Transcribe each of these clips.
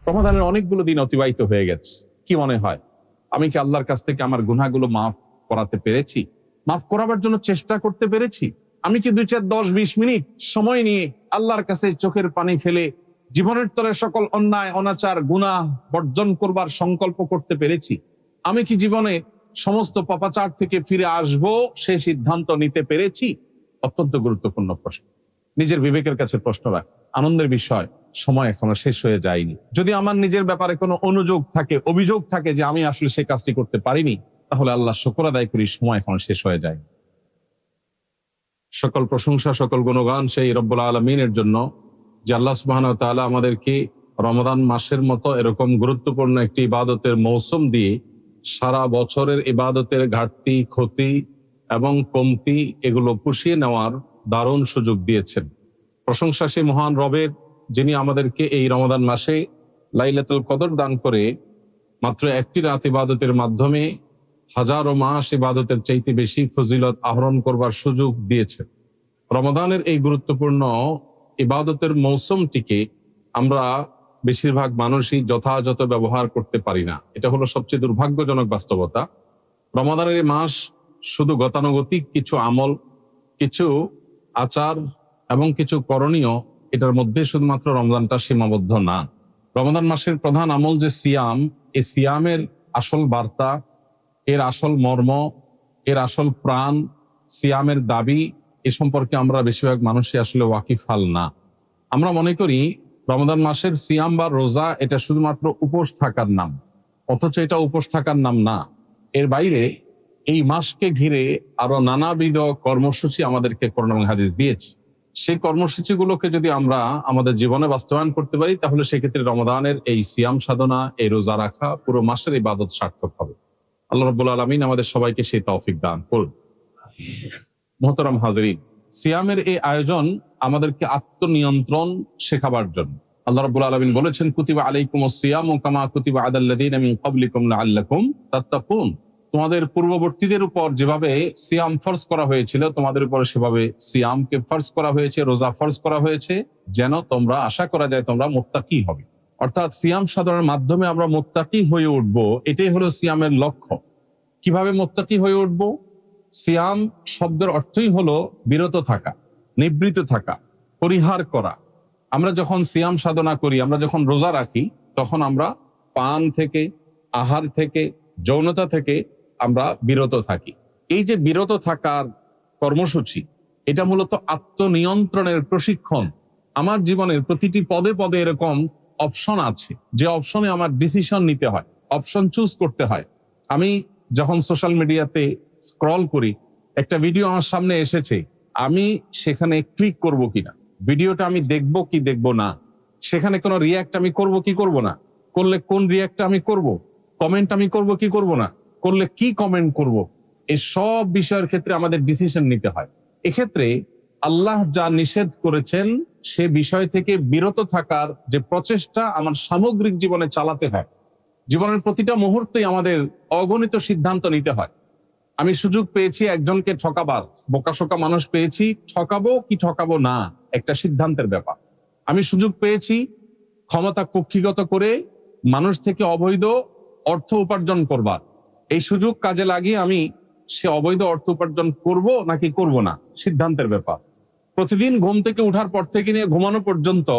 রমাদানের অনেকগুলো দিন অতিবাহিত হয়ে গেছে। কি মনে হয়, আমি কি আল্লাহর কাছ থেকে আমার গুনাহগুলো মাফ করাতে পেরেছি? মাফ করাবার জন্য চেষ্টা করতে পেরেছি? আমি কি 2, 4, 10, 20 মিনিট সময় নিয়ে আল্লাহর কাছে চোখের পানি ফেলে জীবনের তরে সকল অন্যায় অনাচার গুনাহ বর্জন করবার সংকল্প করতে পেরেছি? আমি কি জীবনে সমস্ত পাপাচার থেকে ফিরে আসব সে সিদ্ধান্ত নিতে পেরেছি? অত্যন্ত গুরুত্বপূর্ণ প্রশ্ন। নিজের বিবেকের কাছে প্রশ্ন রাখ। আনন্দের বিষয়, সময় এখনো শেষ হয়ে যায়নি। যদি আমার নিজের ব্যাপারে কোনো অনুযোগ থাকে, অভিযোগ থাকে যে আমি আসলে সেই কাজটি করতে পারিনি, তাহলে আল্লাহ শুকর আদায় করি, সময় এখনো শেষ হয়ে যায়। সকল প্রশংসা, সকল গুণগান সেই রব্বুল আলামিনের জন্য, যে আল্লাহ সুবহানাহু ওয়া তাআলা আমাদেরকে রমাদান মাসের মতো এরকম গুরুত্বপূর্ণ একটি ইবাদতের মৌসুম দিয়ে সারা বছরের ইবাদতের ঘাটতি, ক্ষতি এবং কমতি এগুলো পুষিয়ে নেওয়ার দারুণ সুযোগ দিয়েছেন। প্রশংসা সেই মহান রবের, যিনি আমাদেরকে এই রমাদান মাসে লাইলাতুল কদর দান করে মাত্র একটি রাত ইবাদতের মাধ্যমে হাজারো মাস ইবাদতের চাইতে বেশি ফজিলত আহরণ করবার সুযোগ দিয়েছেন। রমাদানের এই গুরুত্বপূর্ণ ইবাদতের মৌসুমটিকে আমরা বেশিরভাগ মানুষই যথাযথ ব্যবহার করতে পারি না। এটা হলো সবচেয়ে দুর্ভাগ্যজনক বাস্তবতা। রমাদানের এই মাস শুধু গতানুগতিক কিছু আমল, কিছু আচার এবং কিছু করণীয়, এটার মধ্যে শুধুমাত্র রমজানটা সীমাবদ্ধ না। রমাদান মাসের প্রধান আমল যে সিয়াম, এই সিয়ামের আসল বার্তা, এর আসল মর্ম, এর আসল প্রাণ, সিয়ামের দাবি, এ সম্পর্কে আমরা বেশিরভাগ মানুষই আসলে ওয়াকিফাল না। আমরা মনে করি রমাদান মাসের সিয়াম বা রোজা এটা শুধুমাত্র উপোস থাকার নাম, অথচ এটা উপোস থাকার নাম না। এর বাইরে এই মাসকে ঘিরে আরো নানাবিধ কর্মসূচি আমাদেরকে কোরআন এবং হাদিস দিয়েছে। সেই কর্মসূচিগুলোকে যদি আমরা আমাদের জীবনে বাস্তবায়ন করতে পারি, তাহলে সেক্ষেত্রে রমাদানের এই সিয়াম সাধনা, এই রোজা রাখা পুরো মাসের ইবাদত সার্থক হবে। আল্লাহ রাব্বুল আলামিন আমাদের সবাইকে সেই তৌফিক দান করুন। মুহতারাম হাজরিন, সিয়ামের এই আয়োজন আমাদেরকে আত্মনিয়ন্ত্রণ শেখাবার জন্য। আল্লাহ রাব্বুল আলামিন বলেছেন, কুতিবা আলাইকুমুস সিয়ামু কামা কুতিবা আলাল্লাযীনা মিন ক্বাবলিকুম লাআল্লাকুম তাত্তাকুন। তোমাদের পূর্ববর্তীদের উপর যেভাবে সিয়াম ফরজ করা হয়েছিল, তোমাদের উপর সেভাবে সিয়ামকে ফরজ করা হয়েছে, রোজা ফরজ করা হয়েছে, যেন তোমরা আশা করা যায় তোমরা মুত্তাকি হবে। অর্থাৎ সিয়াম সাধনার মাধ্যমে আমরা মুত্তাকি হয়ে উঠবো, এটাই হলো সিয়ামের লক্ষ্য। কিভাবে মুত্তাকি হয়ে উঠবো? সিয়াম শব্দের অর্থই হলো বিরত থাকা, নিবৃত থাকা, পরিহার করা। আমরা যখন সিয়াম সাধনা করি, আমরা যখন রোজা রাখি, তখন আমরা পান থেকে, আহার থেকে, যৌনতা থেকে আমরা বিরত থাকি। এই যে বিরত থাকার কর্মসূচি, এটা মূলত আত্মনিয়ন্ত্রণের প্রশিক্ষণ। আমার জীবনের প্রতিটি পদে পদে এরকম অপশন আছে, যে অপশনে আমার ডিসিশন নিতে হয়, অপশন চুজ করতে হয়। আমি যখন সোশ্যাল মিডিয়াতে স্ক্রল করি, একটা ভিডিও আমার সামনে এসেছে, আমি সেখানে ক্লিক করব কিনা, ভিডিওটা আমি দেখবো কি দেখবো না, সেখানে কোনো রিয়াক্ট আমি করব কি করব না, করলে কোন রিয়াক্ট আমি করব, কমেন্ট আমি করব কি করব না, করলে কি কমেন্ট করব, এই সব বিষয়ের ক্ষেত্রে আমাদের ডিসিশন নিতে হয়। এক্ষেত্রে আল্লাহ যা নিষেধ করেছেন সে বিষয় থেকে বিরত থাকার যে প্রচেষ্টা আমার সামগ্রিক জীবনে চালাতে হয়। জীবনের প্রতিটা মুহূর্তেই আমাদের অগণিত সিদ্ধান্ত নিতে হয়। আমি সুযোগ পেয়েছি একজনকে ঠকাবার, বোকাশোকা মানুষ পেয়েছি, ঠকাবো কি ঠকাবো না, একটা সিদ্ধান্তের ব্যাপার। আমি সুযোগ পেয়েছি ক্ষমতা কক্ষিগত করে মানুষ থেকে অবৈধ অর্থ উপার্জন করবার, এই সুযোগ কাজে লাগিয়ে আমি সে অবৈধ অর্থ উপার্জন করব নাকি করব না, সিদ্ধান্তের ব্যাপার। প্রতিদিন ঘুম থেকে উঠার পর থেকে নিয়ে ঘুমানো পর্যন্ত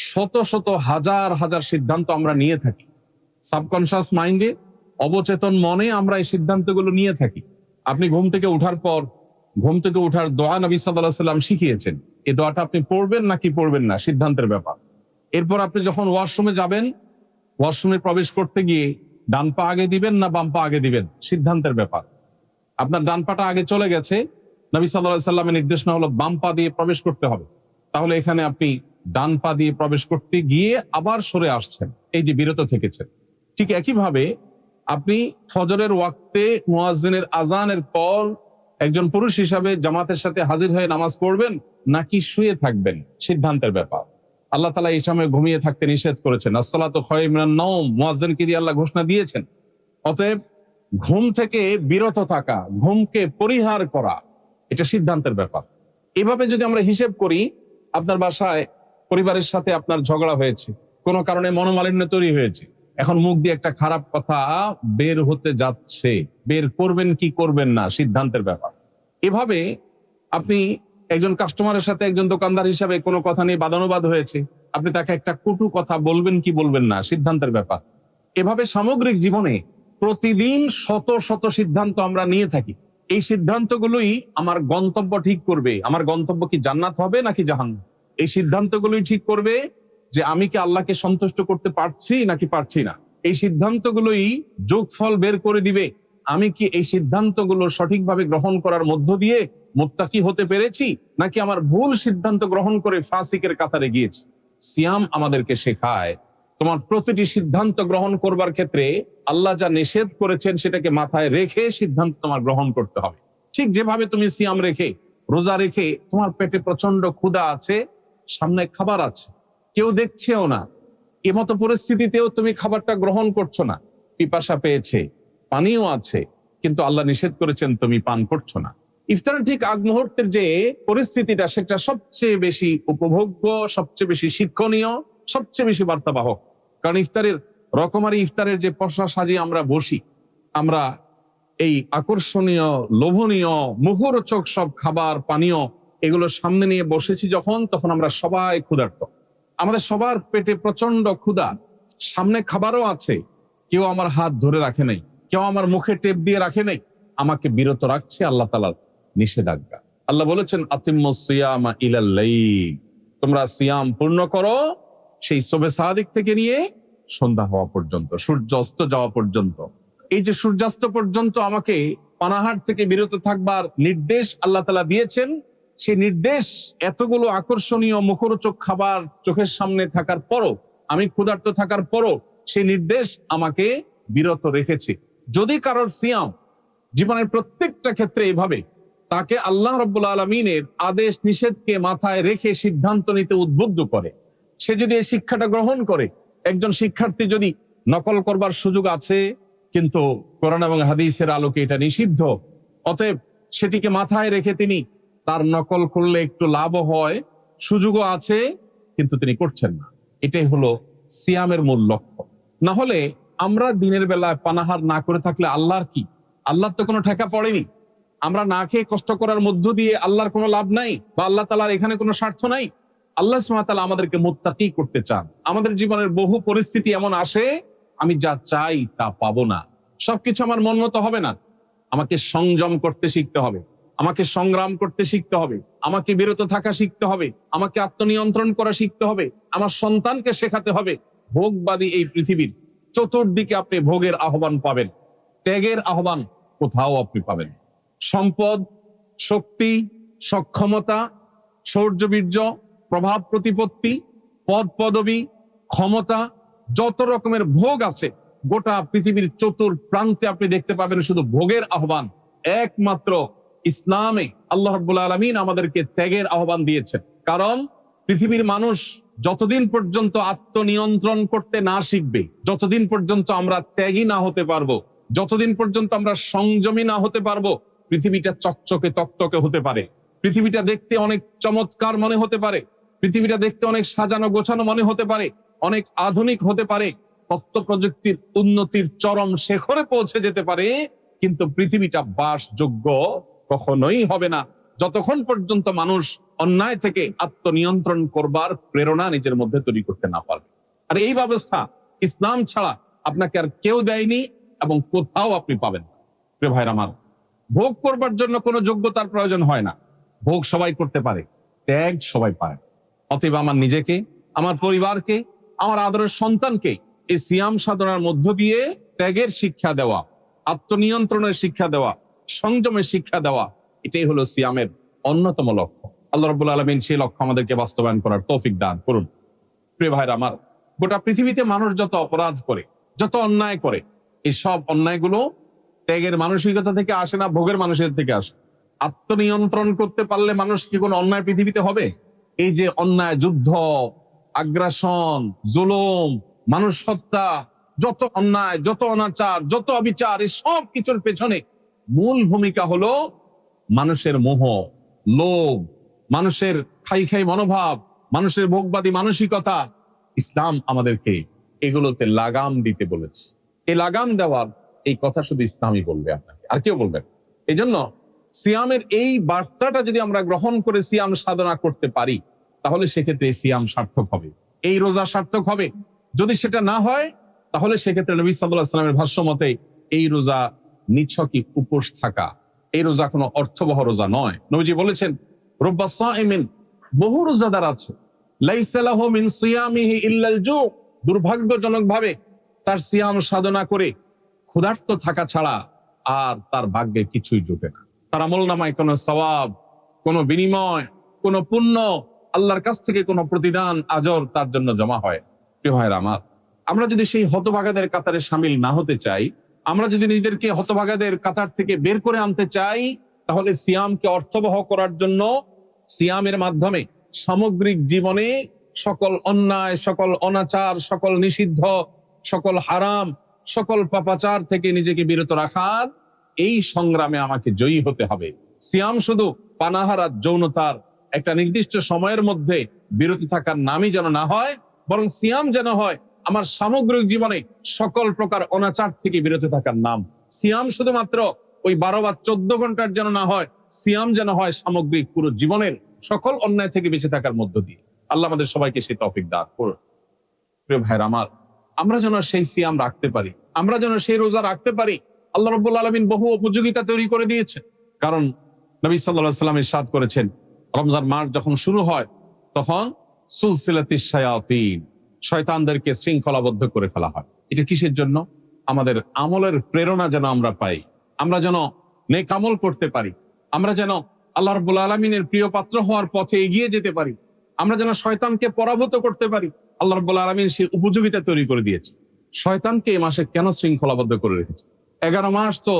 শত শত হাজার হাজার সিদ্ধান্ত আমরা নিয়ে থাকি। সাবকনশিয়াস মাইন্ডে, অবচেতন মনে আমরা এই সিদ্ধান্তগুলো নিয়ে থাকি। আপনি ঘুম থেকে উঠার পর ঘুম থেকে উঠার দোয়া নবী সাল্লাল্লাহু আলাইহি ওয়াসাল্লাম শিখিয়েছেন, এই দোয়াটা আপনি পড়বেন নাকি পড়বেন না, সিদ্ধান্তের ব্যাপার। এরপর আপনি যখন ওয়াশরুমে যাবেন, ওয়াশরুমে প্রবেশ করতে গিয়ে ডান পা আগে দিবেন না বাম পা আগে দিবেন, সিদ্ধান্তের ব্যাপার। আপনার ডান পাটা আগে চলে গেছে, নবী সাল্লাল্লাহু আলাইহি ওয়াসাল্লামের নির্দেশনা হলো বাম পা দিয়ে প্রবেশ করতে হবে, তাহলে এখানে আপনি ডান পা দিয়ে প্রবেশ করতে গিয়ে আবার সরে আসছেন, এই যে বিরত থেকেছেন। ঠিক একইভাবে আপনি ফজরের ওয়াক্তে মুয়াজ্জিনের আজানের পর একজন পুরুষ হিসাবে জামাতের সাথে হাজির হয়ে নামাজ পড়বেন নাকি শুয়ে থাকবেন, সিদ্ধান্তের ব্যাপার। আল্লাহ তাআলা এই সময় ঘুমিয়ে থাকতে নিষেধ করেছেন, আসসালাতু খায়রুম মিনান নাওম, মুয়াজ্জিনকে দিয়ে আল্লাহ ঘোষণা দিয়েছেন। অতএব ঘুম থেকে বিরত থাকা, ঘুমকে পরিহার করা, এটা সিদ্ধান্তের ব্যাপার। এভাবে যদি আমরা হিসেব করি, আপনার বাসায় পরিবারের সাথে আপনার ঝগড়া হয়েছে, কোনো কারণে মনোমালিন্য তৈরি হয়েছে, এখন মুখ দিয়ে একটা খারাপ কথা বের হতে যাচ্ছে, বের করবেন কি করবেন না সিদ্ধান্তের ব্যাপার। এভাবে আপনি একজন কাস্টমারের সাথে একজন দোকানদার হিসাবে কোনো কথা নিয়ে বাদানুবাদ হয়েছে, আপনি তাকে একটা কটু কথা বলবেন কি বলবেন না সিদ্ধান্তের ব্যাপার। এভাবে সামগ্রিক জীবনে প্রতিদিন শত শত সিদ্ধান্ত আমরা নিয়ে থাকি। এই সিদ্ধান্তগুলোই আমার গন্তব্য ঠিক করবে, আমার গন্তব্য কি জান্নাত হবে নাকি জাহান্নাম। এই সিদ্ধান্তগুলোই ঠিক করবে যে আমি কি আল্লাহকে সন্তুষ্ট করতে পারছি নাকি পারছি না। এই সিদ্ধান্তগুলোই যোগফল বের করে দিবে আমি কি এই সিদ্ধান্তগুলো সঠিকভাবে গ্রহণ করার মধ্য দিয়ে মুত্তাকি হতে পেরেছি নাকি আমার ভুল সিদ্ধান্ত গ্রহণ করে ফাসিকের কাতারে গিয়েছি। সিয়াম আমাদেরকে শেখায় তোমার প্রতিটি সিদ্ধান্ত গ্রহণ করবার ক্ষেত্রে আল্লাহ যা নিষেধ করেছেন সেটাকে মাথায় রেখে সিদ্ধান্ত তোমার গ্রহণ করতে হবে। ঠিক যেভাবে তুমি সিয়াম রেখে, রোজা রেখে তোমার পেটে প্রচন্ড ক্ষুধা আছে, সামনে খাবার আছে, কেউ দেখছেও না, এমতো পরিস্থিতিতেও তুমি খাবারটা গ্রহণ করছো না, পিপাসা পেয়েছে, পানিও আছে, কিন্তু আল্লাহ নিষেধ করেছেন তুমি পান করছো না। ইফতারের ঠিক আগ মুহূর্তের যে পরিস্থিতিটা সেটা সবচেয়ে বেশি উপভোগ্য, সবচেয়ে বেশি শিক্ষণীয়, সবচেয়ে বেশি বার্তাবাহক। কারণ ইফতারের যে পসরা সাজিয়ে আমরা বসি, আমরা এই আকর্ষণীয়, লোভনীয়, মুখরোচক সব খাবার পানীয় এগুলো সামনে নিয়ে বসেছি যখন, তখন আমরা সবাই ক্ষুধার্ত, আমাদের সবার পেটে প্রচন্ড ক্ষুধা, সামনে খাবারও আছে, কেউ আমার হাত ধরে রাখে নাই, কেউ আমার মুখে টেপ দিয়ে রাখে নাই, আমাকে বিরত রাখছে আল্লাহ তাআলার নিষেধাজ্ঞা। আল্লাহ বলেছেন আতিম্মুস সিয়ামা ইলাল লাইল, তোমরা সিয়াম পূর্ণ করো সেই সুবহে সাদিক থেকে নিয়ে সন্ধ্যা হওয়া পর্যন্ত, সূর্য অস্ত যাওয়া পর্যন্ত। এই যে সূর্যাস্ত পর্যন্ত আমাকে পানাহার থেকে বিরত থাকবার নির্দেশ আল্লাহ তাআলা দিয়েছেন, সেই নির্দেশ এতগুলো আকর্ষণীয় মুখরোচক খাবার চোখের সামনে থাকার পরও, আমি ক্ষুধার্ত থাকার পরও সেই নির্দেশ আমাকে বিরত রেখেছে। যদি কারোর সিয়াম জীবনের প্রত্যেকটা ক্ষেত্রে এভাবে তাকে আল্লাহ রাব্বুল আলামিনের আদেশ নিষেধকে মাথায় রেখে সিদ্ধান্ত নিতে উদ্বুদ্ধ করে, সে যদি এই শিক্ষাটা গ্রহণ করে, একজন শিক্ষার্থী যদি নকল করবার সুযোগ আছে কিন্তু কোরআন এবং হাদিসের আলোকে এটা নিষিদ্ধ, অতএব সেটিকে মাথায় রেখে তিনি তার নকল করলে একটু লাভও হয়, সুযোগও আছে, কিন্তু তিনি করছেন না। এটাই হলো সিয়ামের মূল লক্ষ্য। না হলে আমরা দিনের বেলায় পানাহার না করে থাকলে আল্লাহর কি? আল্লাহর তো কোনো ঠেকা পড়েনি। আমরা না খেয়ে কষ্ট করার মধ্য দিয়ে আল্লাহর কোনো লাভ নাই, বা আল্লাহ তাআলার এখানে কোনো স্বার্থ নাই। আল্লাহ সুবহানাহু ওয়া তাআলা আমাদেরকে মুত্তাকি করতে চান। আমাদের জীবনের বহু পরিস্থিতি এমন আসে, আমি যা চাই তা পাবো না, সবকিছু আমার মন মতো হবে না, আমাকে সংযম করতে শিখতে হবে, আমাকে সংগ্রাম করতে শিখতে হবে, আমাকে বিরত থাকা শিখতে হবে, আমাকে আত্মনিয়ন্ত্রণ করা শিখতে হবে, আমার সন্তানকে শেখাতে হবে। ভোগবাদী এই পৃথিবীর চতুর্দিকে আপনি ভোগের আহ্বান পাবেন, ত্যাগের আহ্বান কোথাও আপনি পাবেন। সম্পদ, শক্তি, সক্ষমতা, শৌর্যবীর্য, প্রভাব প্রতিপত্তি, পদ পদবী, ক্ষমতা, যত রকমের ভোগ আছে গোটা পৃথিবীর চতুর প্রান্তে আপনি দেখতে পাবেন শুধু ভোগের আহ্বান। একমাত্র ইসলামে আল্লাহ রাব্বুল আলামিন আমাদেরকে ত্যাগের আহ্বান দিয়েছেন। কারণ পৃথিবীর মানুষ যতদিন পর্যন্ত আত্মনিয়ন্ত্রণ করতে না শিখবে, যতদিন পর্যন্ত আমরা ত্যাগী না হতে পারবো, যতদিন পর্যন্ত আমরা সংযমী না হতে পারবো, পৃথিবীটা চকচকে তকতকে হতে পারে, পৃথিবীটা দেখতে অনেক চমৎকার মনে হতে পারে, পৃথিবীটা দেখতে অনেক সাজানো গোছানো মনে হতে পারে, অনেক আধুনিক হতে পারে, তথ্য প্রযুক্তির উন্নতির চরম শেখরে পৌঁছে যেতে পারে, কিন্তু পৃথিবীটা বাসযোগ্য কখনোই হবে না যতক্ষণ পর্যন্ত মানুষ অন্যায় থেকে আত্মনিয়ন্ত্রণ করবার প্রেরণা নিজের মধ্যে তৈরি করতে না পারবে। আর এই ব্যবস্থা ইসলাম ছাড়া আপনাকে আর কেউ দেয়নি এবং কোথাও আপনি পাবেন না। প্রিয় ভাইরা আমার, ভোগ করবার জন্য কোনো যোগ্যতার প্রয়োজন হয় না, ভোগ সবাই করতে পারে, ত্যাগ সবাই পারে। অতএব আমার নিজেকে, আমার পরিবারকে, আমার আদরের সন্তানকে এই সিয়াম সাধনার মধ্য দিয়ে ত্যাগের শিক্ষা দেওয়া, আত্মনিয়ন্ত্রণের শিক্ষা দেওয়া, সংযমের শিক্ষা দেওয়া, এটাই হলো সিয়ামের অন্যতম লক্ষ্য। আল্লাহ রাব্বুল আলামিন সেই লক্ষ্য আমাদেরকে বাস্তবায়ন করার তৌফিক দান করুন। প্রিয় ভাইরা আমার, গোটা পৃথিবীতে মানুষ যত অপরাধ করে, যত অন্যায় করে, এই সব অন্যায়গুলো ত্যাগের মানসিকতা থেকে আসে না, ভোগের মানসিকতা থেকে আসে। আত্মনিয়ন্ত্রণ করতে পারলে মানুষ কি কোনো অন্যায় পৃথিবীতে হবে? এই যে অন্যায়, যুদ্ধ, আগ্রাসন, জুলুম, মানুষ হত্যা, যত অন্যায়, যত অনাচার, যত অবিচার, এই সব কিছুর পেছনে মূল ভূমিকা হলো মানুষের মোহ, লোভ, মানুষের খাই খাই মনোভাব, মানুষের ভোগবাদী মানসিকতা। ইসলাম আমাদেরকে এগুলোতে লাগাম দিতে বলেছে। এই লাগাম দেওয়ার এই কথা শুধু ইসলামই বলবে, আপনাকে আর কেউ বলবে না। এই জন্য সিয়ামের এই বার্তাটা যদি আমরা গ্রহণ করে সিয়াম সাধনা করতে পারি, তাহলে সেক্ষেত্রে এই সিয়াম সার্থক হবে, এই রোজা সার্থক হবে। যদি সেটা না হয়, তাহলে সেক্ষেত্রে নবী সাল্লাল্লাহু আলাইহি ওয়াসাল্লামের ভাষ্য মতে এই রোজা নিছকই উপোস থাকা, এই রোজা কোনো অর্থবহ রোজা নয়। নবীজি বলেছেন, রব্বা সাইমিন, বহু রোজাদার আছে, লাইসা লাহু মিন সিয়ামিহি ইল্লাল জু, দুর্ভাগ্যজনক ভাবে তার সিয়াম সাধনা করে ক্ষুধার্ত থাকা ছাড়া আর তার ভাগ্যে কিছুই জোটে না। তার আমলনামায় কোনো সওয়াব, কোনো বিনিময়, কোনো পুণ্য, আল্লাহর কাছ থেকে কোনো প্রতিদান আজর তার জন্য জমা হয়। প্রিয় ভাইরা আমার, আমরা যদি সেই হতভাগাদের কাতারে সামিল না হতে চাই, আমরা যদি নিজেদেরকে হতভাগাদের কাতার থেকে বের করে আনতে চাই, তাহলে সিয়ামকে অর্থবহ করার জন্য সিয়ামের মাধ্যমে সামগ্রিক জীবনে সকল অন্যায়, সকল অনাচার, সকল নিষিদ্ধ, সকল হারাম, সকল পাপাচার থেকে নিজেকে বিরত রাখার এই সংগ্রামে আমাকে জয়ী হতে হবে। সিয়াম শুধু পানাহার যৌনতার একটা নির্দিষ্ট সময়ের মধ্যে বিরত থাকার নামই যেন না হয়, বরং সিয়াম যেন হয় আমার সামগ্রিক জীবনে সকল প্রকার অনাচার থেকে বিরত থাকার নাম। সিয়াম শুধুমাত্র ওই 12 বা 14 ঘন্টার যেন না হয়, সিয়াম যেন হয় সামগ্রিক পুরো জীবনের সকল অন্যায় থেকে বেঁচে থাকার মধ্য দিয়ে। আল্লাহ আমাদের সবাইকে সেই তৌফিক দান করুন। প্রিয় ভাইরা আমার, আমরা যেন সেই সিয়াম রাখতে পারি, আমরা যেন সেই রোজা রাখতে পারি। আল্লাহ রাব্বুল আলামিন বহু উপযোগিতা তৈরি করে দিয়েছে। কারণ নবী সাল্লাল্লাহু আলাইহি ওয়াসাল্লাম ইরশাদ করেছেন, রমজান মাস যখন শুরু হয় তখন সুলসিলাতিশ শায়াতিন, শয়তানদেরকে শৃঙ্খলাবদ্ধ করে ফেলা হয়। এটা কিসের জন্য? আমাদের আমলের প্রেরণা যেন আমরা পাই, আমরা যেন নেক আমল করতে পারি, আমরা যেন আল্লাহ রাব্বুল আলামিনের প্রিয় পাত্র হওয়ার পথে এগিয়ে যেতে পারি, আমরা যেন শয়তানকে পরাভূত করতে পারি। আল্লাহ রাব্বুল আলামিন সেই উপযোগিতা তৈরি করে দিয়েছে। শয়তানকে এই মাসে কেন শৃঙ্খলাবদ্ধ করে রেখেছে? 11 মাস তো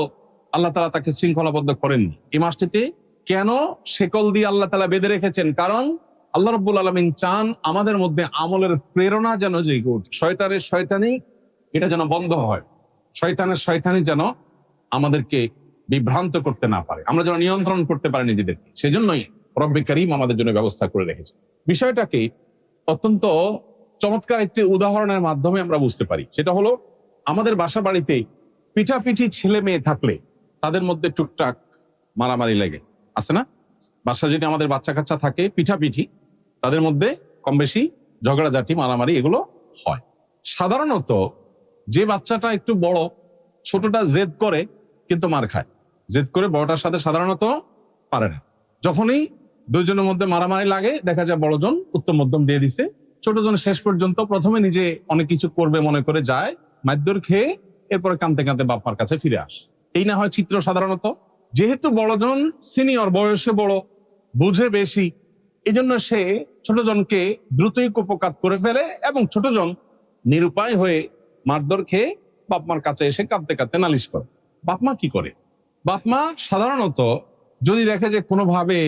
আল্লাহ তাআলা তাকে শৃঙ্খলাবদ্ধ করেননি। এই মাসটিতে কেন শেকল দিয়ে আল্লাহ তাআলা বেঁধে রেখেছেন? কারণ আল্লাহ রাব্বুল আলামিন চান আমাদের মধ্যে আমলের প্রেরণা যেন জেগে ওঠে, শয়তানের শয়তানি এটা যেন বন্ধ হয়, শয়তানের শয়তানি যেন আমাদেরকে বিভ্রান্ত করতে না পারে, আমরা যেন নিয়ন্ত্রণ করতে পারি নিজেদেরকে। সেজন্যই রব্বে কারীম আমাদের জন্য ব্যবস্থা করে রেখেছে। বিষয়টাকে অত্যন্ত চমৎকার একটি উদাহরণের মাধ্যমে আমরা বুঝতে পারি। সেটা হলো, আমাদের বাসা বাড়িতে পিঠাপিঠি ছেলে মেয়ে থাকলে তাদের মধ্যে টুকটাক মারামারি লেগে আছে না? বাসা যদি আমাদের বাচ্চা কাচ্চা থাকে, পিঠাপিঠি তাদের মধ্যে কম বেশি ঝগড়াঝাটি, মারামারি এগুলো হয়। সাধারণত যে বাচ্চাটা একটু বড়, ছোটটা জেদ করে কিন্তু মার খায়, জেদ করে বড়টার সাথে সাধারণত পারে না। যখনই দুইজনের মধ্যে মারামারি লাগে, দেখা যায় বড়জন উত্তম মধ্যম দিয়ে দিছে, ছোটজন শেষ পর্যন্ত প্রথমে নিজে অনেক কিছু করবে মনে করে যায়, মাইদ্দর খেয়ে এরপরে কাঁদতে কাঁদতে বাপ মার কাছে ফিরে আসে। এই না হয় চিত্র সাধারণত। যেহেতু বড়জন সিনিয়র, বয়সে বড়, বুঝে বেশি, এই জন্য সে ছোটজনকে দ্রুতই কুপকাত করে ফেলে এবং ছোটজন নিরুপায় হয়ে মারধর খেয়ে বাপ মার কাছে এসে কাঁদতে কাঁদতে নালিশ করে। বাপ মা কি করে? বাপ মা সাধারণত যদি দেখে যে কোনোভাবে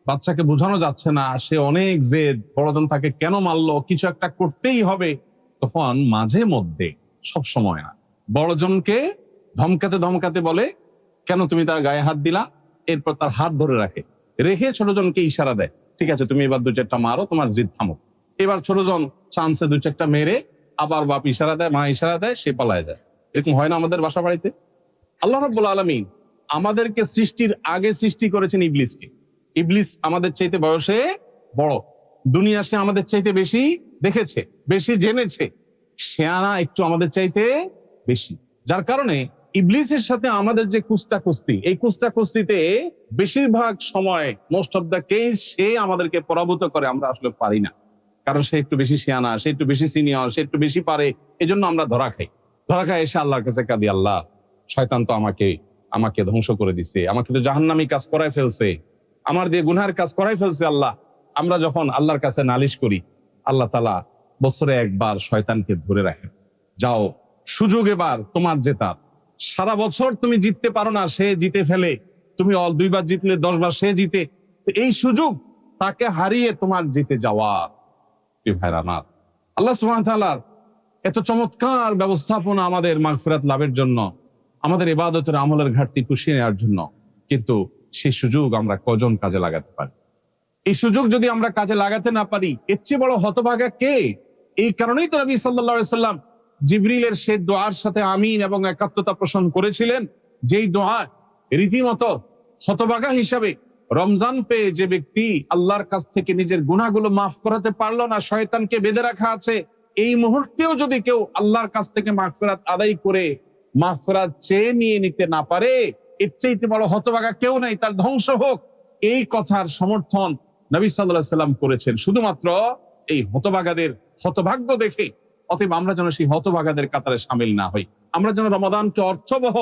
বাচ্চাকে বোঝানো যাচ্ছে না, সে অনেক জেদ, বড়জন তাকে কেন মারলো, কিছু একটা করতেই হবে, তখন মাঝে মধ্যে, সব সময় না, বড়জনকে ধমকাতে ধমকাতে বলে, কেন তুমি তার গায়ে হাত দিলা? এরপর তার হাত ধরে রেখে ছোটজনকে ইশারা দেয়, ঠিক আছে তুমি এবার 2-4টা মারো, তোমার জিদ থামো। এবার ছোটজন চান্সে 2-4টা মেরে আবার বাপ ইশারা দেয়, মা ইশারা দেয়, সে পালায় যায়। এরকম হয় না আমাদের বাসা বাড়িতে? আল্লাহ রাব্বুল আলামিন আমাদেরকে সৃষ্টির আগে সৃষ্টি করেছেন ইবলিসকে। ইবলিস আমাদের চাইতে বয়সে বড়, দুনিয়া সে আমাদের চাইতে বেশি দেখেছে, বেশি জেনেছে, শেয়ানা একটু আমাদের চাইতে বেশি। যার কারণে ইবলিসের সাথে আমাদের যে কুস্তি, এই কুস্তিতে বেশিরভাগ সময়, মোস্ট অফ দ্য কেস, সে আমাদেরকে পরাভূত করে, আমরা আসলে পারি না। কারণ সে একটু বেশি শেয়ানা, সে একটু বেশি সিনিয়র, সে একটু বেশি পারে, এজন্য আমরা ধরা খাই এসে আল্লাহর কাছে কাঁদি, আল্লাহ শয়তান তো আমাকে ধ্বংস করে দিছে, আমাকে তো জাহান্নামী কাজ করাই ফেলছে, আমার দিয়ে গুনহার কাজ করাই ফেলছে। আল্লাহ, আমরা যখন আল্লাহর কাছে নালিশ করি, আল্লাহ তাআলা বছরে একবার শয়তানকে ধরে রাখেন, যাও সুযোগ এবার তোমার জেতার, সারা বছর তুমি জিততে পারো না, সে জিতে ফেলে, তুমি 2 বার জিতলে 10 বার সে জিতে, তো এই সুযোগ তাকে হারিয়ে তোমার জিতে যাওয়ার। ভাইরা আমার, আল্লাহ সুবহানাহু ওয়া তাআলার এত চমৎকার ব্যবস্থাপনা আমাদের মাগফিরাত লাভের জন্য, আমাদের ইবাদতের আমলের ঘাটতি পুষিয়ে নেওয়ার জন্য, কিন্তু সেই সুযোগ আমরা কজন কাজে লাগাতে পারি? এই সুযোগ যদি আমরা কাজে লাগাতে না পারি, এর চেয়ে বড় হতভাগা কে? এই কারণেই তো নবী সাল্লাল্লাহু আলাইহি সাল্লাম জিবরিলের সেই দোয়ার সাথে আমিন এবং একাত্মতা পোষণ করেছিলেন, যেই দোয়া রীতিমতো হতভাগা হিসাবে রমজান পেয়ে যে ব্যক্তি আল্লাহর কাছ থেকে নিজের গুনাহগুলো মাফ করাতে পারলো না, শয়তানকে বেঁধে রাখা আছে, এই মুহূর্তেও যদি কেউ আল্লাহর কাছ থেকে মাগফিরাত আদায় করে মাগফিরাত চেয়ে নিয়ে নিতে না পারে, এর চাইতে বড় হতভাগা কেউ নাই, তার ধ্বংস হোক। এই কথার সমর্থন নবী সাল্লাল্লাহু আলাইহি সাল্লাম করেছেন শুধুমাত্র এই হতভাগাদের হতভাগ্য দেখে। অতএব আমরা যেন সেই হতভাগাদের কাতারে শামিল না হই। আমরা যেন রমাদানকে অর্থবহ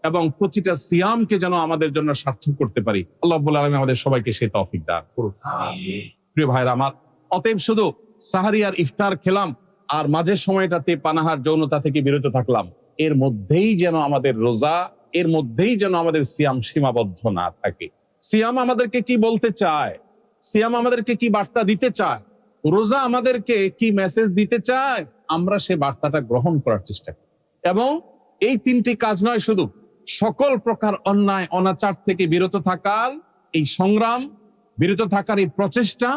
এবং প্রতিটা সিয়ামকে যেন আমাদের জন্য সার্থক করতে পারি। আল্লাহ রাব্বুল আলামিন আমাদের সবাইকে সেই তৌফিক দান করুন। প্রিয় ভাইরা আমার, অতএব শুধু সাহারি আর ইফতার খেলাম আর মাঝের সময়টাতে পানাহার যৌনতা থেকে বিরত থাকলাম, এর মধ্যেই যেন আমাদের রোজা, এর মধ্যেই যেন আমাদের সিয়াম সীমাবদ্ধ না থাকে। সিয়াম আমাদেরকে কি বলতে চায়, সিয়াম আমাদেরকে কি বার্তা দিতে চায়, রোজা আমাদেরকে কি মেসেজ দিতে চায়, আমরা সে বার্তাটা গ্রহণ করার চেষ্টা করি। এবং এই তিনটি কাজ নয়, শুধু সকল প্রকার অন্যায় অনাচার থেকে বিরত থাকার এই সংগ্রাম, বিরত থাকার এই প্রচেষ্টা,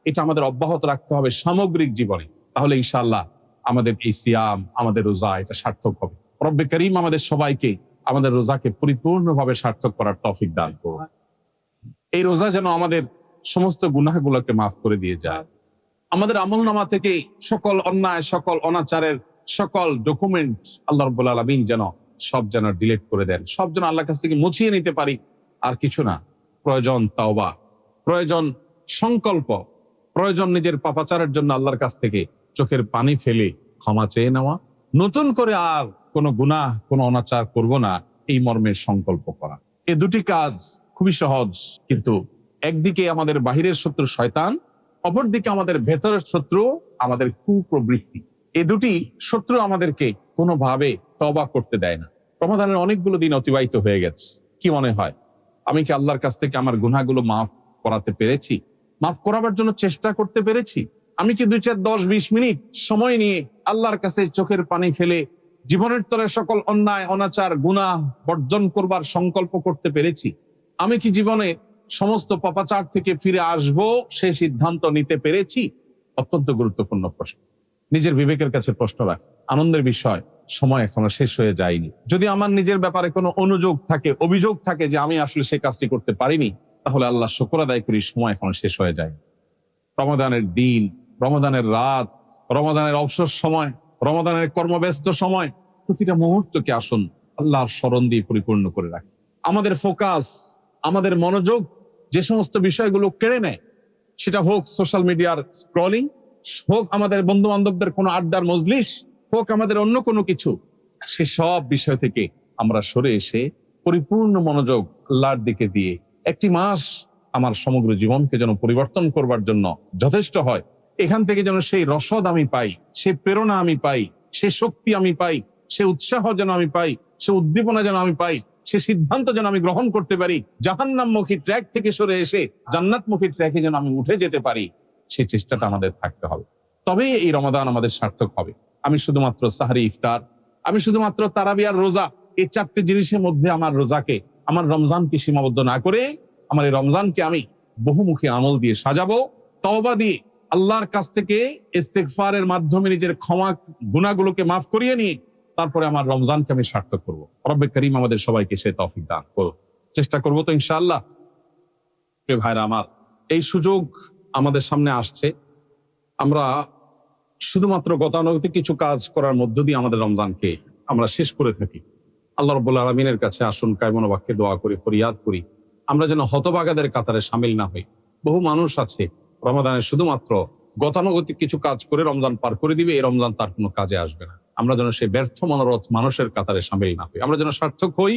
এটা আমাদের অব্যাহত রাখতে হবে সামগ্রিক জীবনে। তাহলে ইনশাআল্লাহ আমাদের এই সিয়াম, আমাদের রোজা এটা সার্থক হবে। রব্বে করিম আমাদের সবাইকে আমাদের রোজাকে পরিপূর্ণভাবে সার্থক করার তৌফিক দান করুন। এই রোজা যেন আমাদের সমস্ত গুনাহগুলোকে মাফ করে দিয়ে যায়। আমাদের আমলনামা থেকে সকল অন্যায়, সকল অনাচারের সকল ডকুমেন্ট আল্লাহ রাব্বুল আলামিন যেন সব যেন ডিলিট করে দেন, সব যেন আল্লাহর কাছ থেকে মুছিয়ে নিতে পারি। আর কিছু না, প্রয়োজন তাওবা, প্রয়োজন সংকল্প, প্রয়োজন নিজের পাপাচারের জন্য আল্লাহর কাছ থেকে চোখের পানি ফেলে ক্ষমা চেয়ে নেওয়া, নতুন করে আর কোনো গুনাহ, কোনো অনাচার করব না, এই মর্মে সংকল্প করা। এই দুটি কাজ খুবই সহজ, কিন্তু একদিকে আমাদের বাহিরের শত্রু শয়তান, অপরদিকে আমাদের ভেতরের শত্রু আমাদের কুপ্রবৃত্তি। এই দুটি শত্রু আমাদেরকে কোনোভাবে তওবা করতে দেয় না। রমাদানের অনেকগুলো দিন অতিবাহিত হয়ে গেছে, কি মনে হয় আমি কি আল্লাহর কাছ থেকে আমার গুনাহগুলো মাফ করাতে পেরেছি, মাফ করাবার জন্য চেষ্টা করতে পেরেছি? আমি কি 2, 4, 10, 20 মিনিট সময় নিয়ে আল্লাহর কাছে চোখের পানি ফেলে জীবনের তরে সকল অন্যায় অনাচার গুনাহ বর্জন করবার সংকল্প করতে পেরেছি? আমি কি জীবনে সমস্ত পাপাচার থেকে ফিরে আসব সে সিদ্ধান্ত নিতে পেরেছি? অত্যন্ত গুরুত্বপূর্ণ প্রশ্ন। নিজের বিবেকের কাছে প্রশ্ন রাখ। আনন্দের বিষয়, সময় এখনো শেষ হয়ে যায়নি। যদি আমার নিজের ব্যাপারে কোনো অনুযোগ থাকে, অভিযোগ থাকে যে আমি আসলে সেই কাজটি করতে পারিনি, তাহলে আল্লাহ শুকর আদায় করি, সময় এখনো শেষ হয়ে যায়। রমাদানের দিন, রমাদানের রাত, রমাদানের অবসর সময়, রমাদানের কর্মব্যস্ত সময়, প্রতিটা মুহূর্তকে আসুন আল্লাহর স্মরণ দিয়ে পরিপূর্ণ করে রাখি। আমাদের ফোকাস, আমাদের মনোযোগ যে সমস্ত বিষয়গুলো কেড়ে নেয়, সেটা হোক সোশ্যাল মিডিয়ার স্ক্রলিং, হোক আমাদের বন্ধু বান্ধবদের কোনো আড্ডার মজলিস, হোক আমাদের অন্য কোনো কিছু, সে সব বিষয় থেকে আমরা সরে এসে পরিপূর্ণ মনোযোগ আল্লাহর দিকে দিয়ে একটি মাস আমার সমগ্র জীবনকে যেন পরিবর্তন করবার জন্য যথেষ্ট হয়। এখান থেকে যেন সেই রসদ আমি পাই, সে প্রেরণা আমি পাই, সে শক্তি আমি পাই, সে উৎসাহ যেন আমি পাই, সে উদ্দীপনা যেন আমি পাই, সে সিদ্ধান্ত যেন আমি গ্রহণ করতে পারি, জাহান্নামমুখী ট্র্যাক থেকে সরে এসে জান্নাতমুখী ট্র্যাকে যেন আমি উঠে যেতে পারি, সেই চেষ্টাটা আমাদের থাকতে হবে। তবেই এই রমাদান আমাদের সার্থক হবে। আমি শুধুমাত্র সাহারি ইফতার, আমি শুধুমাত্র তারাবি আর রোজা, এই 4টে জিনিসের মধ্যে আমার রোজাকে, আমার রমজানকে সীমাবদ্ধ না করে আমার এই রমজানকে আমি বহুমুখী আমল দিয়ে সাজাবো, তওবা দিয়ে আল্লাহর কাছ থেকে ইস্তেগফারের মাধ্যমে নিজের ক্ষমা গুনাহগুলোকে মাফ করিয়ে নিয়ে তারপরে আমার রমজানকে আমি সার্থক করবো। রব্বে করিম আমাদের সবাইকে সে তৌফিক দান করুন। চেষ্টা করবো তো ইনশাআল্লাহ। প্রিয় ভাইরা আমার, এই সুযোগ আমাদের সামনে আসছে। আমরা শুধুমাত্র গতানুগতিক কিছু কাজ করার মধ্য দিয়ে আমাদের রমজানকে আমরা শেষ করে থাকি। আল্লাহ রাব্বুল আলামিনের কাছে আসুন কায়মন বাক্যে দোয়া করি, ফরিয়াদ করি, আমরা যেন হতভাগাদের কাতারে সামিল না হই। বহু মানুষ আছে রমাদানে শুধুমাত্র গতানুগতিক কিছু কাজ করে রমজান পার করে দিবে, এই রমজান তার কোনো কাজে আসবে না। আমরা যেন সেই ব্যর্থ মনোরথ মানুষের কাতারে সামিল না হই, আমরা যেন সার্থক হই।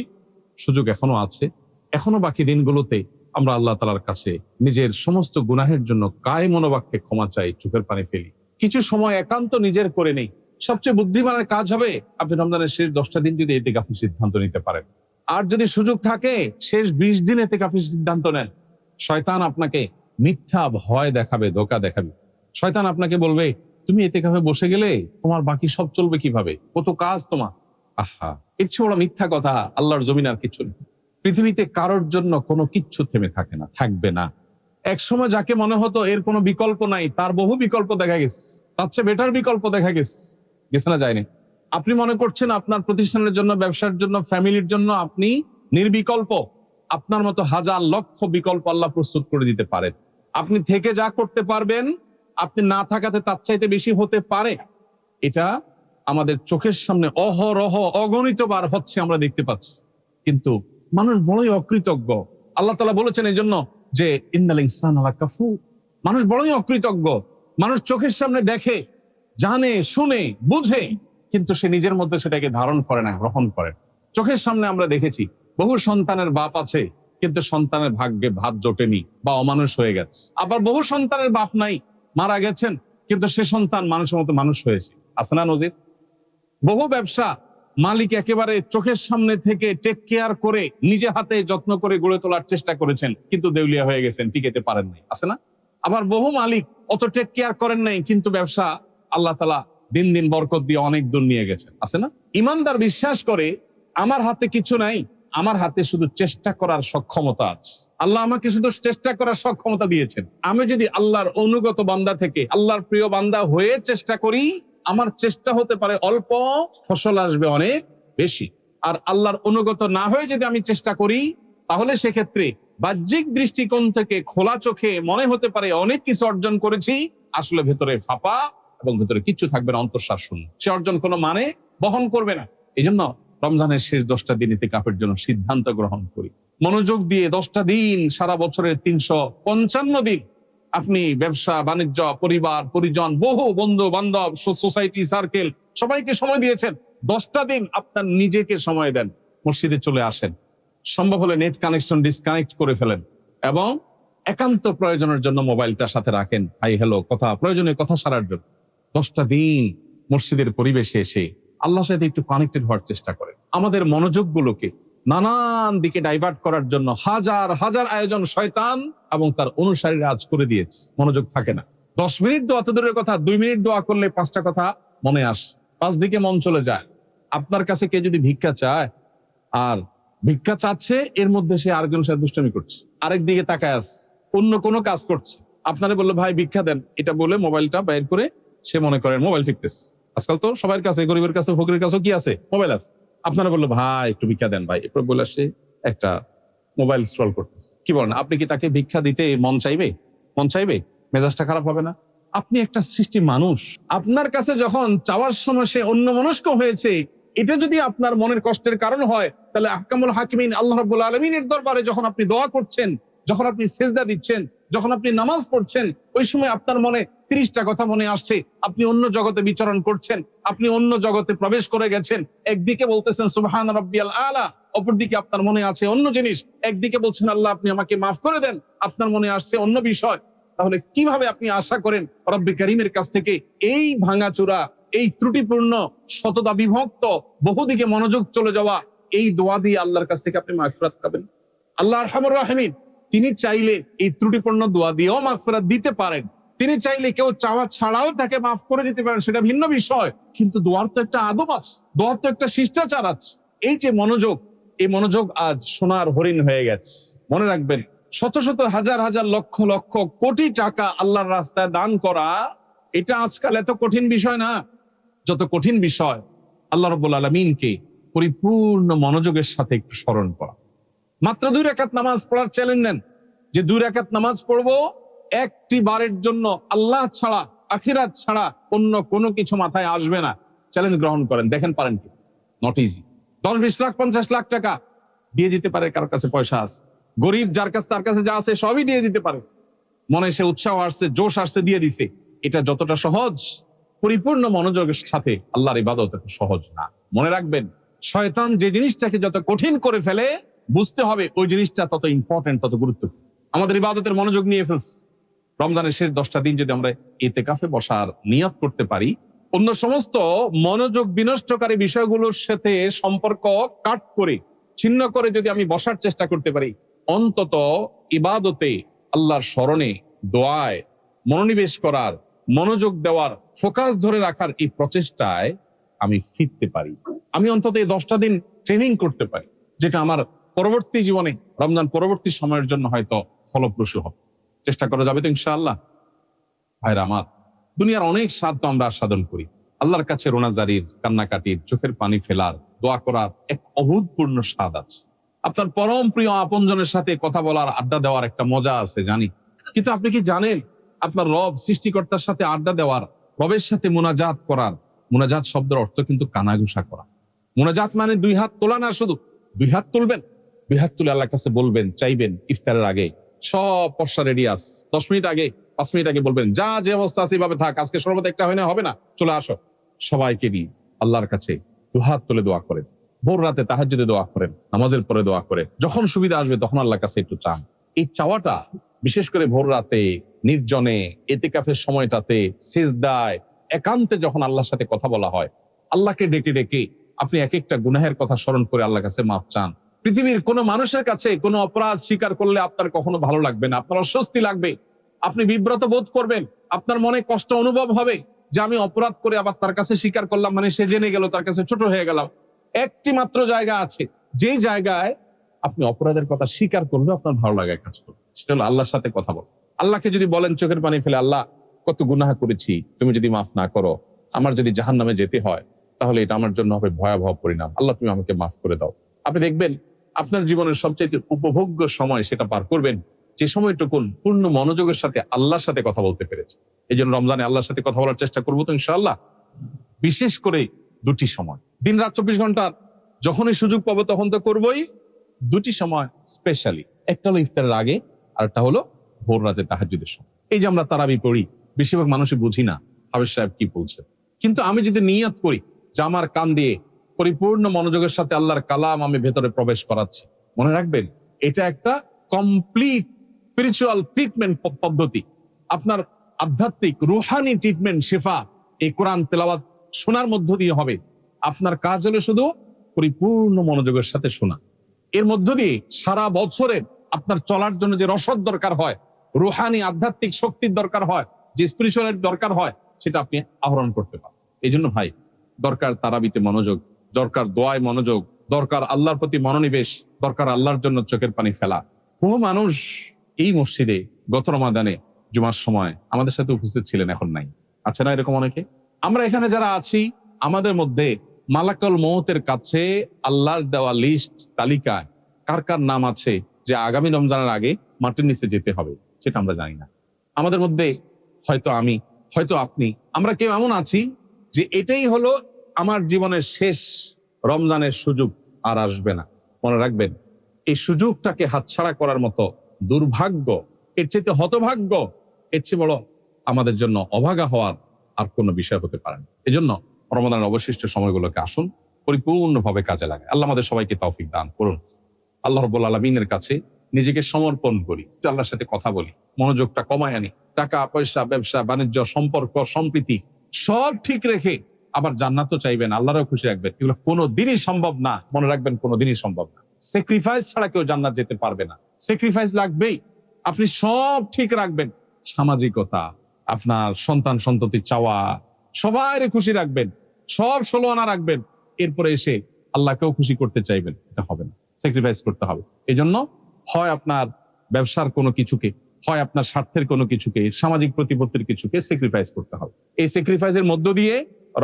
সুযোগ এখনো আছে, এখনো বাকি দিনগুলোতে আমরা আল্লাহ তাআলার কাছে নিজের সমস্ত গুনাহের জন্য কায় মনোবাক্যে ক্ষমা চাই, চোখের পানি ফেলি, কিছু সময় একান্ত নিজের করে নেই। সবচেয়ে বুদ্ধিমানের কাজ হবে আপনি রমজানের শেষ 10টা দিন যদি ইতিকাফের সিদ্ধান্ত নিতে পারেন, আর যদি সুযোগ থাকে শেষ 20 দিন ইতিকাফের সিদ্ধান্ত নেন। শয়তান আপনাকে মিথ্যা ভয় দেখাবে, ধোঁকা দেখাবে। শয়তান আপনাকে বলবে তুমি ইতিকাফে বসে গেলে তোমার বাকি সব চলবে কিভাবে, কত কাজ তোমার। আহা, এর চেয়ে বড় মিথ্যা কথা আল্লাহর জমিন আর কিছু নেই। পৃথিবীতে কারোর জন্য কোনো কিচ্ছু থেমে থাকে না, থাকবে না। এক সময় যাকে মনে হতো এর কোনো বিকল্প নাই, তার বহু বিকল্প দেখা গেছে, তার চেয়ে বেটার বিকল্প দেখা গেছে না যায়নি। আপনি মনে করছেন আপনার প্রতিষ্ঠানের জন্য, ব্যবসার জন্য, ফ্যামিলির জন্য আপনি নির্বিকল্প, আপনার মতো হাজার লক্ষ বিকল্প আল্লাহ প্রস্তুত করে দিতে পারেন। আপনি থেকে যা করতে পারবেন, আপনি না থাকাতে তার চাইতে বেশি হতে পারে। এটা আমাদের চোখের সামনে অহরহ অগণিত বার হচ্ছে, আমরা দেখতে পাচ্ছি। কিন্তু মানুষ বড়ই অকৃতজ্ঞ। আল্লাহ তাআলা বলেছেন এই জন্য যে ইন্নাল ইনসানা লাকাফুর, মানুষ বড়ই অকৃতজ্ঞ। মানুষ চোখের সামনে দেখে, জানে, শুনে, বুঝে, কিন্তু সে নিজের মধ্যে সেটাকে ধারণ করে না, গ্রহণ করে। চোখের সামনে আমরা দেখেছি বহু সন্তানের বাপ আছে, কিন্তু সন্তানের ভাগ্যে ভাত জোটেনি বা অমানুষ হয়ে গেছে। আবার বহু সন্তানের বাপ নাই, মারা গেছেন, কিন্তু সে সন্তান মানুষের মতো মানুষ হয়েছে। আছে না নজির? বহু ব্যবসা মালিক একেবারে চোখের সামনে থেকে টেক কেয়ার করে নিজে হাতে যত্ন করে গড়ে তোলার চেষ্টা করেছেন, কিন্তু দেউলিয়া হয়ে গেছেন, টিকেতে পারেন নাই। আছে না? আবার বহু মালিক অত টেক কেয়ার করেন নাই, কিন্তু ব্যবসা আল্লাহ তাআলা দিন দিন বরকত দিয়ে অনেক দূর নিয়ে গেছেন। আছে না? ইমানদার বিশ্বাস করে আমার হাতে কিছু নাই, আমার হাতে শুধু চেষ্টা করার সক্ষমতা আছে। আল্লাহ আমাকে শুধু চেষ্টা করার সক্ষমতা দিয়েছেন। আমি যদি আল্লাহর অনুগত বান্দা থেকে আল্লাহর প্রিয় বান্দা হয়ে চেষ্টা করি, আমার চেষ্টা হতে পারে অল্প, ফসল আসবে অনেক বেশি। আর আল্লাহর অনুগত না হয়ে যদি আমি চেষ্টা করি, তাহলে সেক্ষেত্রে বাহ্যিক দৃষ্টিকোণ থেকে খোলা চোখে মনে হতে পারে অনেক কিছু অর্জন করেছি, আসলে ভেতরে ফাঁপা এবং ভেতরে কিচ্ছু থাকবে না, অন্তঃসার শূন্য। সে অর্জন কোনো মানে বহন করবে না। এই জন্য রমজানের শেষ 10টা দিন ইতিকাফের জন্য সিদ্ধান্ত গ্রহণ করি। মনোযোগ দিয়ে 10টা দিন, সারা বছরের 355 দিন আপনি ব্যবসা বাণিজ্য, পরিবার পরিজন, বহু বন্ধু বান্ধব, সোসাইটি সার্কেল, সবাইকে সময় দিয়েছেন। 10টা দিন আপনার নিজেকে সময় দেন, মসজিদে চলে আসেন, সম্ভব হলে নেট কানেকশন ডিসকানেক্ট করে ফেলেন এবং একান্ত প্রয়োজনের জন্য মোবাইলটা সাথে রাখেন, হাই হ্যালো কথা, প্রয়োজনীয় কথা সারার জন্য। 10টা দিন মসজিদের পরিবেশে এসে আল্লাহর সাথে একটু কানেক্টেড হওয়ার চেষ্টা করেন। আমাদের মনোযোগগুলোকে নানান দিকে ডাইভার্ট করার জন্য হাজার হাজার আয়োজন শয়তান এবং তার অনুসারীরা আজ করে দিয়েছে। মনোযোগ থাকে না। 10 মিনিট দোয়া তো দূরের কথা, 2 মিনিট দোয়া করলে 5টা কথা মনে আসে, 5 দিকে মন চলে যায়। আপনার কাছে কে যদি ভিক্ষা চায়, আর ভিক্ষা চাচ্ছে, এর মধ্যে সে আরেকজন সাথে দুষ্টামি করছে, আরেক দিকে তাকায় আছে, অন্য কোনো কাজ করছে। আপনারে বললো ভাই ভিক্ষা দেন, এটা বলে মোবাইলটা বাইর করে সে মনে করেন মোবাইল টিপতেছে। আজকাল তো সবার কাছে, গরিবের কাছে, ফকিরের কাছে কি আছে? মোবাইল আছে। আপনারা বললো ভাই একটু ভিক্ষা দেন ভাই, এরপর বলে সে একটা মোবাইল স্ক্রল করতেছে। কি বলেন? আপনি কি তাকে ভিক্ষা দিতে মন চাইবে? মন চাইবে? মেজাজটা খারাপ হবে না? আপনি একটা সৃষ্টি মানুষ, আপনার কাছে যখন চাওয়ার সময় সে অন্যমনস্ক হয়েছে, এটা যদি আপনার মনের কষ্টের কারণ হয়, তাহলে আহকামুল হাকিমিন আল্লাহ রাব্বুল আলামিনের দরবারে যখন আপনি দোয়া করছেন, যখন আপনি সিজদা দিচ্ছেন, যখন আপনি নামাজ পড়ছেন, ওই সময় আপনার মনে 30টা কথা মনে আসছে, আপনি অন্য জগতে বিচরণ করছেন, আপনি অন্য জগতে প্রবেশ করে গেছেন। একদিকে বলতেছেন সুবহান রাব্বিয়াল আলা, অপরদিকে আপনার মনে আছে অন্য জিনিস। একদিকে বলছেন আল্লাহ আপনি আমাকে মাফ করে দেন, আপনার মনে আসছে অন্য বিষয়। তাহলে কিভাবে আপনি আশা করেন রব্বে কারীমের কাছ থেকে এই ভাঙাচোরা, এই ত্রুটিপূর্ণ, শততা বিভক্ত, বহুদিকে মনোযোগ চলে যাওয়া এই দোয়া দিয়ে আল্লাহর কাছ থেকে আপনি মাগফিরাত পাবেন? আল্লাহ আরহামুর রাহিমিন, তিনি চাইলে এই ত্রুটিপূর্ণ দোয়া দিয়েও মাগফিরাত দিতে পারেন। তিনি চাইলে কেউ চাওয়া ছাড়াও তাকে মাফ করে দিতে পারেন, সেটা ভিন্ন বিষয়। কিন্তু দোয়ার তো একটা আদব আছে, দোয়ার তো একটা শিষ্টাচার আছে। এই যে মনোযোগ, এই মনোযোগ আজ সোনার হরিণ হয়ে গেছে। মনে রাখবেন, শত শত হাজার হাজার লক্ষ লক্ষ কোটি টাকা আল্লাহর রাস্তায় দান করা, এটা আজকাল এত কঠিন বিষয় না। যত কঠিন বিষয় আল্লাহ রাব্বুল আলামিনকে পরিপূর্ণ মনোযোগের সাথে একটু স্মরণ করা। মাত্র 2 রাকাত নামাজ পড়ার চ্যালেঞ্জ নেন, যে 2 রাকাত নামাজ পড়বো, একটি বারের জন্য আল্লাহ ছাড়া, আখিরাত ছাড়া অন্য কোনো কিছু মাথায় আসবে না। চ্যালেঞ্জ গ্রহণ করেন, দেখেন পারেন কি। Not easy. 10-20 লাখ 50 লাখ টাকা দিয়ে দিতে পারে, কারোর কাছে পয়সা আছে, গরিব যার কাছে, তার কাছে যা আছে সবই দিয়ে দিতে পারে। মনে সে উৎসাহ আসছে, জোশ আসছে, দিয়ে দিছে। এটা যতটা সহজ, পরিপূর্ণ মনোযোগের সাথে আল্লাহর ইবাদত এত সহজ না। মনে রাখবেন, শয়তান যে জিনিসটাকে যত কঠিন করে ফেলে, বুঝতে হবে ওই জিনিসটা তত ইম্পর্টেন্ট, তত গুরুত্বপূর্ণ। আমাদের ইবাদতের মনোযোগ নিয়ে ফেলছে। রমজানের শেষ 10টা দিন যদি আমরা ইতিকাফে বসার নিয়ত করতে পারি, অন্য সমস্ত মনোযোগ বিনষ্টকারী বিষয়গুলোর সাথে সম্পর্ক কাট করে, ছিন্ন করে যদি আমি বসার চেষ্টা করতে পারি, অন্তত ইবাদতে, আল্লাহর স্মরণে, দোয়ায় মনোনিবেশ করার, মনোযোগ দেওয়ার, ফোকাস ধরে রাখার এই প্রচেষ্টায় আমি ফিরতে পারি। আমি অন্তত এই 10টা দিন ট্রেনিং করতে পারি, যেটা আমার পরবর্তী জীবনে, রমজান পরবর্তী সময়ের জন্য হয়তো ফলপ্রসূ হবে। চেষ্টা করা যাবে তো ইনশাআল্লাহ? ভাইরা আমার, দুনিয়ার অনেক স্বাদ তো আমরা আস্বাদন করি। আল্লাহর কাছে রোনাজারির, কান্নাকাটির, চোখের পানি ফেলার, দোয়া করার এক অভূতপূর্ণ স্বাদ আছে। আপনার পরম প্রিয় আপনজনের সাথে কথা বলার, আড্ডা দেওয়ার একটা মজা আছে, জানি। কিন্তু আপনি কি জানেন, আপনার রব সৃষ্টিকর্তার সাথে আড্ডা দেওয়ার, রবের সাথে মোনাজাত করার, মোনাজাত শব্দের অর্থ কিন্তু কানাঘুষা করা। মোনাজাত মানে দুই হাত তোলা না, শুধু দুই হাত তুলবেন, দুই হাত তুলে আল্লাহর কাছে বলবেন, চাইবেন। ইফতারের আগে সব পশা রেডি আস, 10 মিনিট আগে, 5 মিনিট আগে বলবেন, যা যে অবস্থা আছে এভাবে থাক, আজকে শরবত একটা হয় না, হবে না, চলে আসো। সবাইকে নিয়ে আল্লাহর কাছে দুহাত তুলে দোয়া করেন। ভোর রাতে তাহাজ্জুদে দোয়া করেন, নামাজের পরে দোয়া করে, যখন সুবিধা আসবে তখন আল্লাহর কাছে একটু চান। এই চাওয়াটা বিশেষ করে ভোর রাতে, নির্জনে, ইতিকাফের সময়টাতে, সিজদায়, একান্তে যখন আল্লাহর সাথে কথা বলা হয়, আল্লাহকে ডেকে ডেকে আপনি এক একটা গুনাহের কথা স্মরণ করে আল্লাহর কাছে মাফ চান। পৃথিবীর কোনো মানুষের কাছে কোনো অপরাধ স্বীকার করলে আপনার কখনো ভালো লাগবে না, আপনার অস্বস্তি লাগবে, আপনি বিব্রত বোধ করবেন, আপনার মনে কষ্ট অনুভব হবে যে আমি অপরাধ করে আবার তার কাছে স্বীকার করলাম, মানে সে জেনে গেল, তার কাছে ছোট হয়ে গেলাম। একটি মাত্র জায়গা আছে, যেই জায়গায় আপনি অপরাধের কথা স্বীকার করলে আপনার ভালো লাগায় কাজ করবে, সেটা হলো আল্লাহর সাথে কথা বল। আল্লাহকে যদি বলেন চোখের পানি ফেলে, আল্লাহ কত গুনাহ করেছি, তুমি যদি মাফ না করো, আমার যদি জাহান্নামে যেতে হয়, তাহলে এটা আমার জন্য হবে ভয়াবহ পরিণাম, আল্লাহ তুমি আমাকে মাফ করে দাও। আপনি দেখবেন আপনার জীবনের সবচেয়ে উপভোগ্য সময় সেটা পার করবেন যে সময়টুকুন পূর্ণ মনোযোগের সাথে আল্লাহর সাথে কথা বলতে পেরেছে। এই জন্য রমজানে আল্লাহর সাথে কথা বলার চেষ্টা করবো তো ইনশাআল্লাহ। বিশেষ করে দুটি সময়, দিন রাত 24 ঘন্টার যখনই সুযোগ পাবো তখন তো করবোই। দুটি সময় স্পেশালি, একটা হলো ইফতারের আগে, আর একটা হলো ভোর রাতে তাহাজ্জুদের সময়। এই যে আমরা তারাবি পড়ি, বেশিরভাগ মানুষই বুঝি না হাফেজ সাহেব কি বলছে, কিন্তু আমি যদি নিয়ত করি যে আমার কান দিয়ে পরিপূর্ণ মনোযোগের সাথে আল্লাহর কালাম আমি ভেতরে প্রবেশ করাচ্ছি, মনে রাখবেন এটা একটা কমপ্লিট স্পিরিচুয়াল ট্রিটমেন্ট পদ্ধতি। আপনার আধ্যাত্মিক রুহানি ট্রিটমেন্ট, শেফা এই কোরআন তেলাওয়াত শোনার মধ্য দিয়ে হবে। আপনার কাজ হলো শুধু পরিপূর্ণ মনোযোগের সাথে শোনা। এর মধ্য দিয়ে সারা বছরের আপনার চলার জন্য যে রসদ দরকার হয়, রুহানি আধ্যাত্মিক শক্তির দরকার হয়, যে স্পিরিচুয়াল দরকার হয়, সেটা আপনি আহরণ করতে পারেন। এই জন্য ভাই, দরকার তারাবিতে মনোযোগ, দরকার দোয়ায় মনোযোগ, দরকার আল্লাহর প্রতি মনোনিবেশ, দরকার আল্লাহর জন্য চোখের পানি ফেলা। বহু মানুষ এই মসজিদে গত রমাদানে জুমার সময় আমাদের সাথে উপস্থিত ছিলেন, এখন নাই, আছে না এরকম অনেকে? আমরা এখানে যারা আছি, আমাদের মধ্যে মালাকুল মউতের কাছে আল্লাহর দেওয়া লিস্ট তালিকায় কার কার নাম আছে যে আগামী রমজানের আগে মাটির নিচে যেতে হবে, সেটা আমরা জানি না। আমাদের মধ্যে হয়তো আমি, হয়তো আপনি, আমরা কেউ এমন আছি যে এটাই হলো আমার জীবনের শেষ রমজানের সুযোগ, আর আসবে না। মনে রাখবেন, এই সুযোগটাকে হাতছাড়া করার মতো দুর্ভাগ্য, এর চেয়ে হতভাগ্য, এর চেয়ে বড় আমাদের জন্য অভাগা হওয়ার আর কোনো বিষয় হতে পারে না। এজন্য রমজানের অবশিষ্ট সময়গুলোকে আসুন পরিপূর্ণভাবে কাজে লাগে। আল্লাহ আমাদের সবাইকে তৌফিক দান করুন। আল্লাহ রাব্বুল আলামিনের কাছে নিজেকে সমর্পণ করি, আল্লাহর সাথে কথা বলি, মনোযোগটা কমায় আনি, টাকা পয়সা, ব্যবসা বাণিজ্য, সম্পর্ক, সম্প্রীতি সব ঠিক রেখে আবার জান্নাতও চাইবেন, আল্লাহরও খুশি রাখবেন। এগুলো কোনোদিনই সম্ভব না, মনে রাখবেন, কোনোদিনই সম্ভব না। স্যাক্রিফাইস ছাড়া কেউ জান্নাত যেতে পারবে না, স্যাক্রিফাইস লাগবেই। আপনি সব ঠিক রাখবেন, সামাজিকতা, আপনার সন্তান সন্ততি চাওয়া, সবাই খুশি রাখবেন, সব 16 আনা রাখবেন, এরপরে এসে আল্লাহকেও খুশি করতে চাইবেন, এটা হবে না, স্যাক্রিফাইস করতে হবে। এই জন্য হয় আপনার ব্যবসার কোনো কিছুকে, হয় আপনার স্বার্থের কোনো কিছুকে, সামাজিক প্রতিপত্তির কিছুকে স্যাক্রিফাইস করতে হবে। এই স্যাক্রিফাইসের মধ্য দিয়ে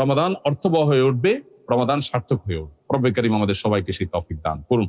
রমাদান অর্থবহ হয়ে উঠবে, রমাদান সার্থক হয়ে উঠবে। রব্বে কারীম আমাদের সবাইকে সেই তৌফিক দান করুন।